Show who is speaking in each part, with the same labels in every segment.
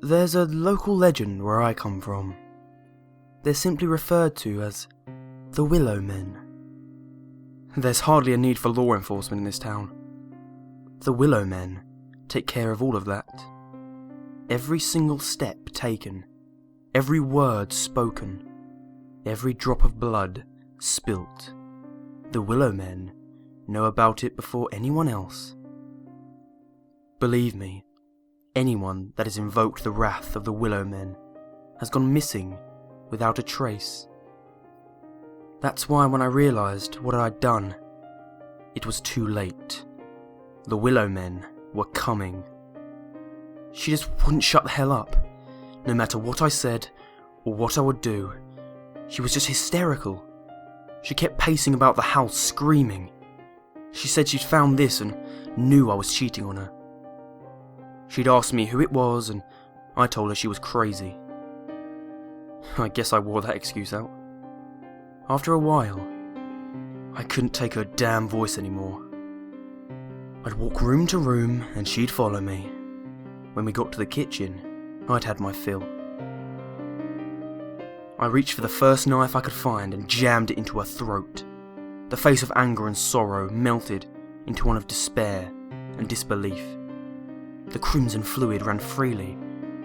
Speaker 1: There's a local legend where I come from. They're simply referred to as the Willow Men. There's hardly a need for law enforcement in this town. The Willow Men take care of all of that. Every single step taken, every word spoken, every drop of blood spilt. The Willow Men know about it before anyone else. Believe me, anyone that has invoked the wrath of the Willow Men has gone missing without a trace. That's why when I realised what I'd done, it was too late. The Willow Men were coming. She just wouldn't shut the hell up, no matter what I said or what I would do. She was just hysterical. She kept pacing about the house screaming. She said she'd found this and knew I was cheating on her. She'd asked me who it was and I told her she was crazy. I guess I wore that excuse out. After a while, I couldn't take her damn voice anymore. I'd walk room to room and she'd follow me. When we got to the kitchen, I'd had my fill. I reached for the first knife I could find and jammed it into her throat. The face of anger and sorrow melted into one of despair and disbelief. The crimson fluid ran freely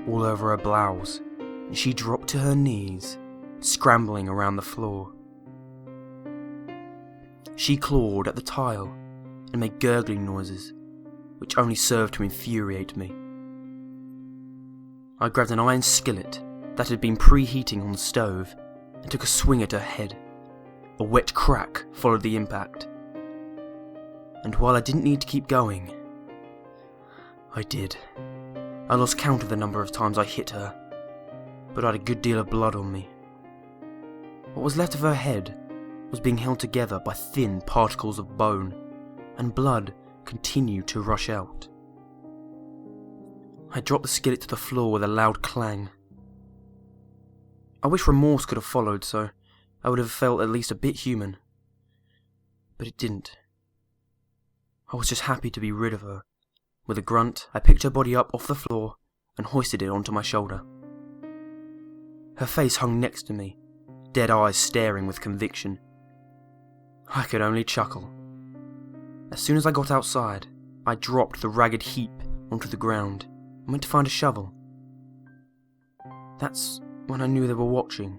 Speaker 1: all over her blouse, and she dropped to her knees, scrambling around the floor. She clawed at the tile and made gurgling noises, which only served to infuriate me. I grabbed an iron skillet that had been preheating on the stove and took a swing at her head. A wet crack followed the impact. And while I didn't need to keep going, I did. I lost count of the number of times I hit her, but I had a good deal of blood on me. What was left of her head was being held together by thin particles of bone, and blood continued to rush out. I dropped the skillet to the floor with a loud clang. I wish remorse could have followed, so I would have felt at least a bit human. But it didn't. I was just happy to be rid of her. With a grunt, I picked her body up off the floor and hoisted it onto my shoulder. Her face hung next to me, dead eyes staring with conviction. I could only chuckle. As soon as I got outside, I dropped the ragged heap onto the ground and went to find a shovel. That's when I knew they were watching.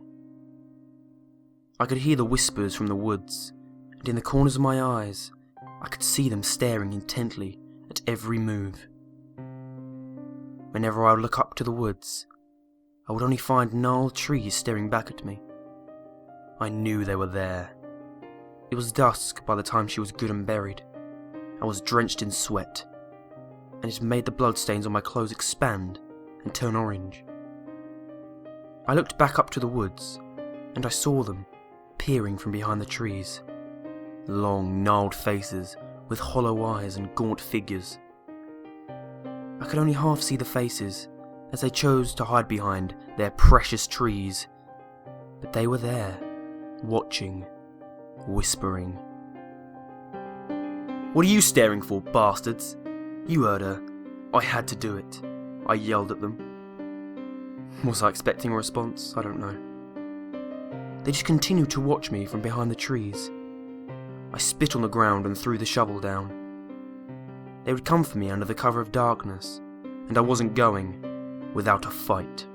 Speaker 1: I could hear the whispers from the woods, and in the corners of my eyes, I could see them staring intently at every move. Whenever I would look up to the woods, I would only find gnarled trees staring back at me. I knew they were there. It was dusk by the time she was good and buried. I was drenched in sweat, and it made the bloodstains on my clothes expand and turn orange. I looked back up to the woods, and I saw them peering from behind the trees. Long, gnarled faces with hollow eyes and gaunt figures. I could only half see the faces as they chose to hide behind their precious trees, but they were there, watching, whispering. "What are you staring for, bastards? You heard her. I had to do it," I yelled at them. Was I expecting a response? I don't know. They just continued to watch me from behind the trees. I spit on the ground and threw the shovel down. They would come for me under the cover of darkness, and I wasn't going without a fight.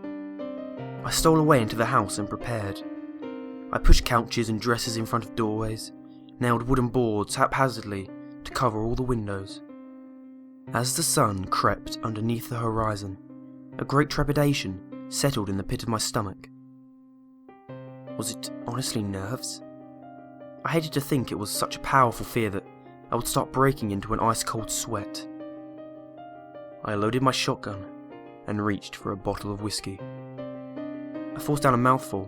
Speaker 1: I stole away into the house and prepared. I pushed couches and dressers in front of doorways, nailed wooden boards haphazardly to cover all the windows. As the sun crept underneath the horizon, a great trepidation settled in the pit of my stomach. Was it honestly nerves? I hated to think it was such a powerful fear that I would start breaking into an ice-cold sweat. I loaded my shotgun and reached for a bottle of whiskey. I forced down a mouthful,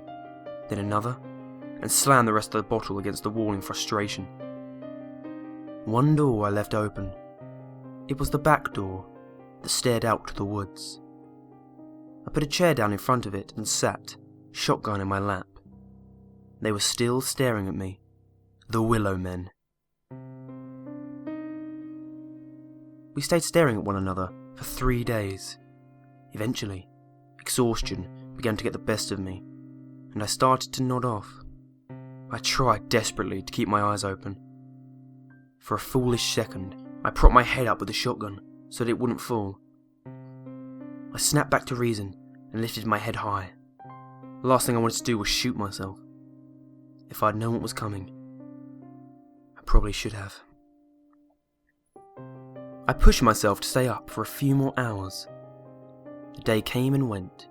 Speaker 1: then another, and slammed the rest of the bottle against the wall in frustration. One door I left open. It was the back door that stared out to the woods. I put a chair down in front of it and sat, shotgun in my lap. They were still staring at me, the Willow Men. We stayed staring at one another for 3 days. Eventually, Exhaustion began to get the best of me, and I started to nod off. I tried desperately to keep my eyes open. For a foolish second, I propped my head up with the shotgun so that it wouldn't fall. I snapped back to reason and lifted my head high. The last thing I wanted to do was shoot myself. If I'd known what was coming, I probably should have. I pushed myself to stay up for a few more hours. The day came and went,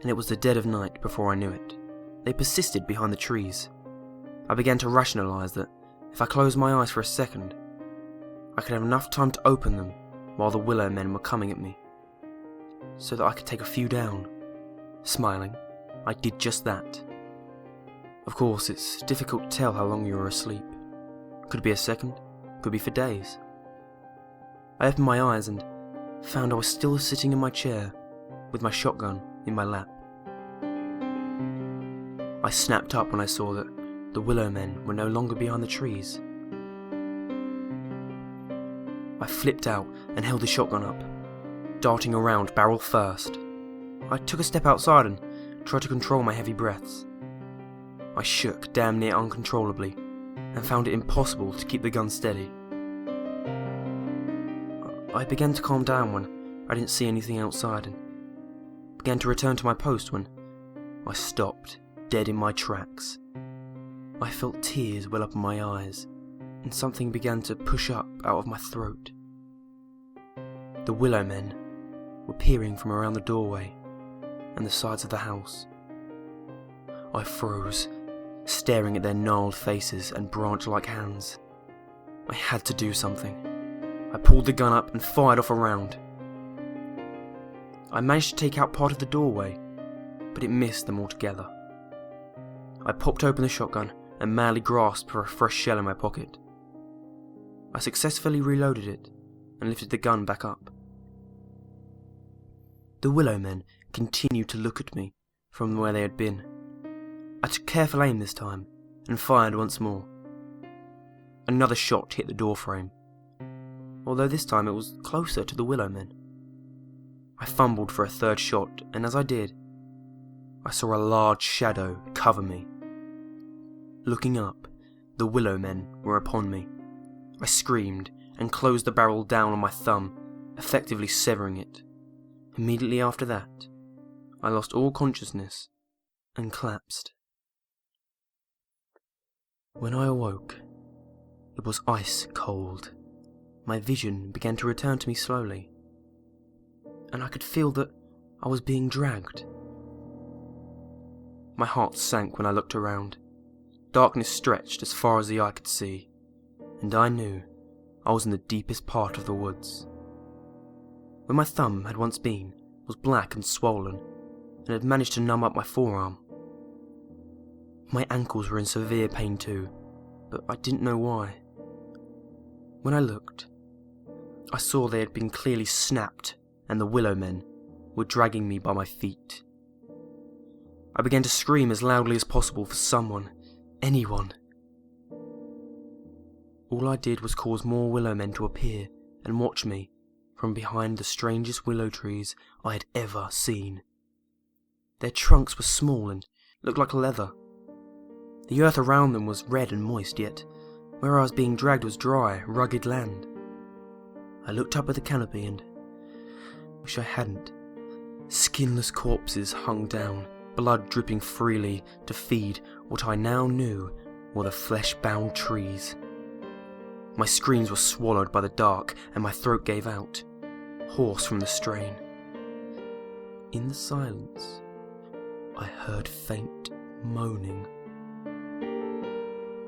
Speaker 1: and it was the dead of night before I knew it. They persisted behind the trees. I began to rationalise that if I closed my eyes for a second, I could have enough time to open them while the Willow Men were coming at me, so that I could take a few down. Smiling, I did just that. Of course, it's difficult to tell how long you were asleep. Could be a second, could be for days. I opened my eyes and found I was still sitting in my chair with my shotgun in my lap. I snapped up when I saw that the Willow Men were no longer behind the trees. I flipped out and held the shotgun up, darting around barrel first. I took a step outside and tried to control my heavy breaths. I shook damn near uncontrollably and found it impossible to keep the gun steady. I began to calm down when I didn't see anything outside and began to return to my post when I stopped dead in my tracks. I felt tears well up in my eyes and something began to push up out of my throat. The Willow Men were peering from around the doorway and the sides of the house. I froze, staring at their gnarled faces and branch-like hands. I had to do something. I pulled the gun up and fired off a round. I managed to take out part of the doorway, but it missed them altogether. I popped open the shotgun and madly grasped for a fresh shell in my pocket. I successfully reloaded it and lifted the gun back up. The Willow Men continued to look at me from where they had been. I took careful aim this time and fired once more. Another shot hit the doorframe, although this time it was closer to the Willow Men. I fumbled for a third shot, and as I did, I saw a large shadow cover me. Looking up, the Willow Men were upon me. I screamed and closed the barrel down on my thumb, effectively severing it. Immediately after that, I lost all consciousness and collapsed. When I awoke, it was ice cold. My vision began to return to me slowly, and I could feel that I was being dragged. My heart sank when I looked around. Darkness stretched as far as the eye could see, and I knew I was in the deepest part of the woods. Where my thumb had once been was black and swollen, and had managed to numb up my forearm. My ankles were in severe pain too, but I didn't know why. When I looked, I saw they had been clearly snapped, and the Willow Men were dragging me by my feet. I began to scream as loudly as possible for someone, anyone. All I did was cause more Willow Men to appear and watch me from behind the strangest willow trees I had ever seen. Their trunks were small and looked like leather. The earth around them was red and moist, yet where I was being dragged was dry, rugged land. I looked up at the canopy and wish I hadn't. Skinless corpses hung down, blood dripping freely to feed what I now knew were the flesh-bound trees. My screams were swallowed by the dark and my throat gave out, hoarse from the strain. In the silence, I heard faint moaning.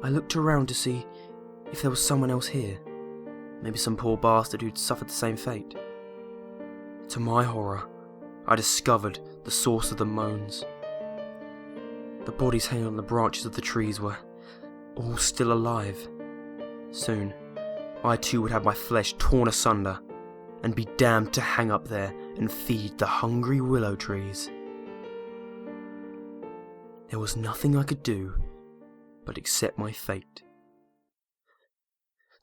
Speaker 1: I looked around to see if there was someone else here, maybe some poor bastard who'd suffered the same fate. To my horror, I discovered the source of the moans. The bodies hanging on the branches of the trees were all still alive. Soon, I too would have my flesh torn asunder and be damned to hang up there and feed the hungry willow trees. There was nothing I could do but accept my fate.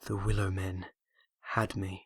Speaker 1: The Willow Men had me.